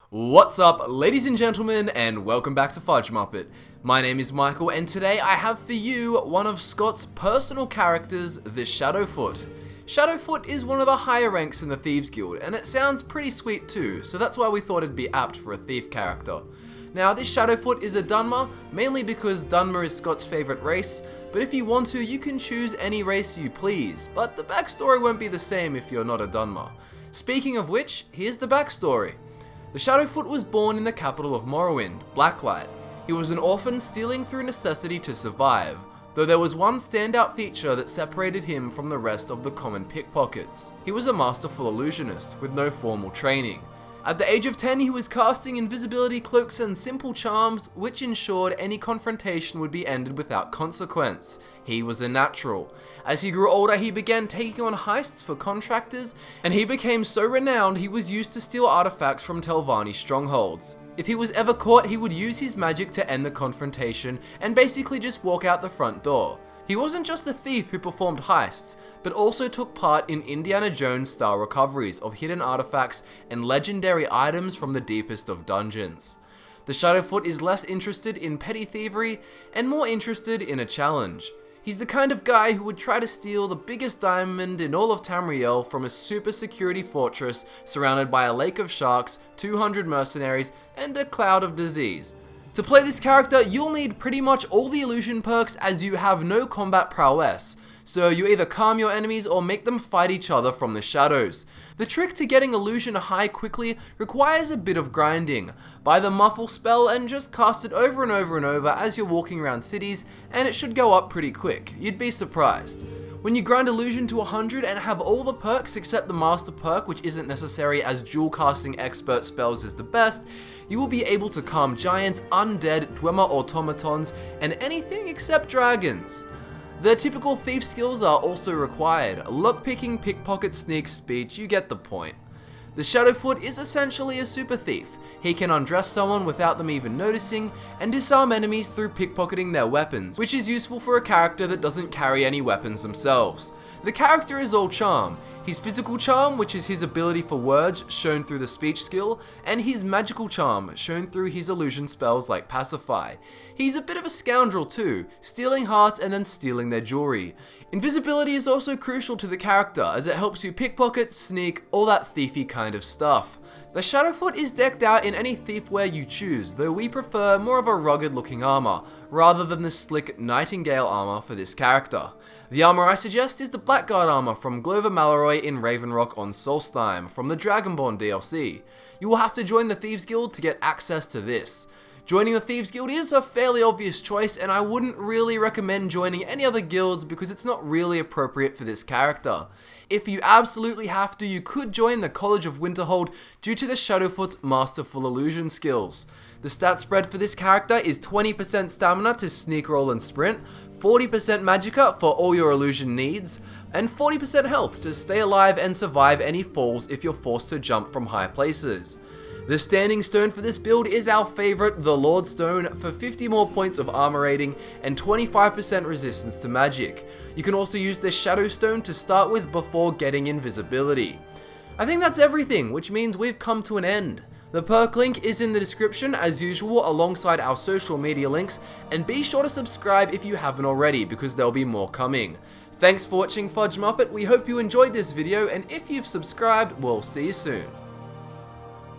What's up, ladies and gentlemen, and welcome back to Fudge Muppet. My name is Michael, and today I have for you one of Scott's personal characters, the Shadowfoot. Shadowfoot is one of the higher ranks in the Thieves Guild, and it sounds pretty sweet too, so that's why we thought it'd be apt for a thief character. Now, this Shadowfoot is a Dunmer, mainly because Dunmer is Scott's favourite race, but if you want to, you can choose any race you please, but the backstory won't be the same if you're not a Dunmer. Speaking of which, here's the backstory. The Shadowfoot was born in the capital of Morrowind, Blacklight. He was an orphan stealing through necessity to survive, though there was one standout feature that separated him from the rest of the common pickpockets. He was a masterful illusionist with no formal training. At the age of 10, he was casting invisibility cloaks and simple charms, which ensured any confrontation would be ended without consequence. He was a natural. As he grew older, he began taking on heists for contractors, and he became so renowned he was used to steal artifacts from Telvanni strongholds. If he was ever caught, he would use his magic to end the confrontation and basically just walk out the front door. He wasn't just a thief who performed heists, but also took part in Indiana Jones style recoveries of hidden artifacts and legendary items from the deepest of dungeons. The Shadowfoot is less interested in petty thievery and more interested in a challenge. He's the kind of guy who would try to steal the biggest diamond in all of Tamriel from a super security fortress surrounded by a lake of sharks, 200 mercenaries, and a cloud of disease. To play this character, you'll need pretty much all the illusion perks as you have no combat prowess, so you either calm your enemies or make them fight each other from the shadows. The trick to getting illusion high quickly requires a bit of grinding. Buy the muffle spell and just cast it over and over and over as you're walking around cities, and it should go up pretty quick. You'd be surprised. When you grind illusion to 100 and have all the perks except the master perk, which isn't necessary as dual casting expert spells is the best, you will be able to calm giants, undead, Dwemer automatons, and anything except dragons. The typical thief skills are also required: lockpicking, pickpocket, sneak, speech, you get the point. The Shadowfoot is essentially a super thief. He can undress someone without them even noticing, and disarm enemies through pickpocketing their weapons, which is useful for a character that doesn't carry any weapons themselves. The character is all charm. His physical charm, which is his ability for words, shown through the speech skill, and his magical charm, shown through his illusion spells like Pacify. He's a bit of a scoundrel too, stealing hearts and then stealing their jewelry. Invisibility is also crucial to the character, as it helps you pickpocket, sneak, all that thiefy kind of stuff. The Shadowfoot is decked out in any thief wear you choose, though we prefer more of a rugged looking armor, rather than the slick Nightingale armor for this character. The armor I suggest is the Blackguard armor from Glover Mallory in Ravenrock on Solstheim from the Dragonborn DLC. You will have to join the Thieves Guild to get access to this. Joining the Thieves Guild is a fairly obvious choice, and I wouldn't really recommend joining any other guilds because it's not really appropriate for this character. If you absolutely have to, you could join the College of Winterhold due to the Shadowfoot's masterful illusion skills. The stat spread for this character is 20% stamina to sneak, roll and sprint, 40% magicka for all your illusion needs, and 40% health to stay alive and survive any falls if you're forced to jump from high places. The standing stone for this build is our favourite, the Lord Stone, for 50 more points of armor rating and 25% resistance to magic. You can also use the Shadow Stone to start with before getting invisibility. I think that's everything, which means we've come to an end. The perk link is in the description as usual alongside our social media links, and be sure to subscribe if you haven't already because there'll be more coming. Thanks for watching Fudge Muppet, we hope you enjoyed this video, and if you've subscribed, we'll see you soon.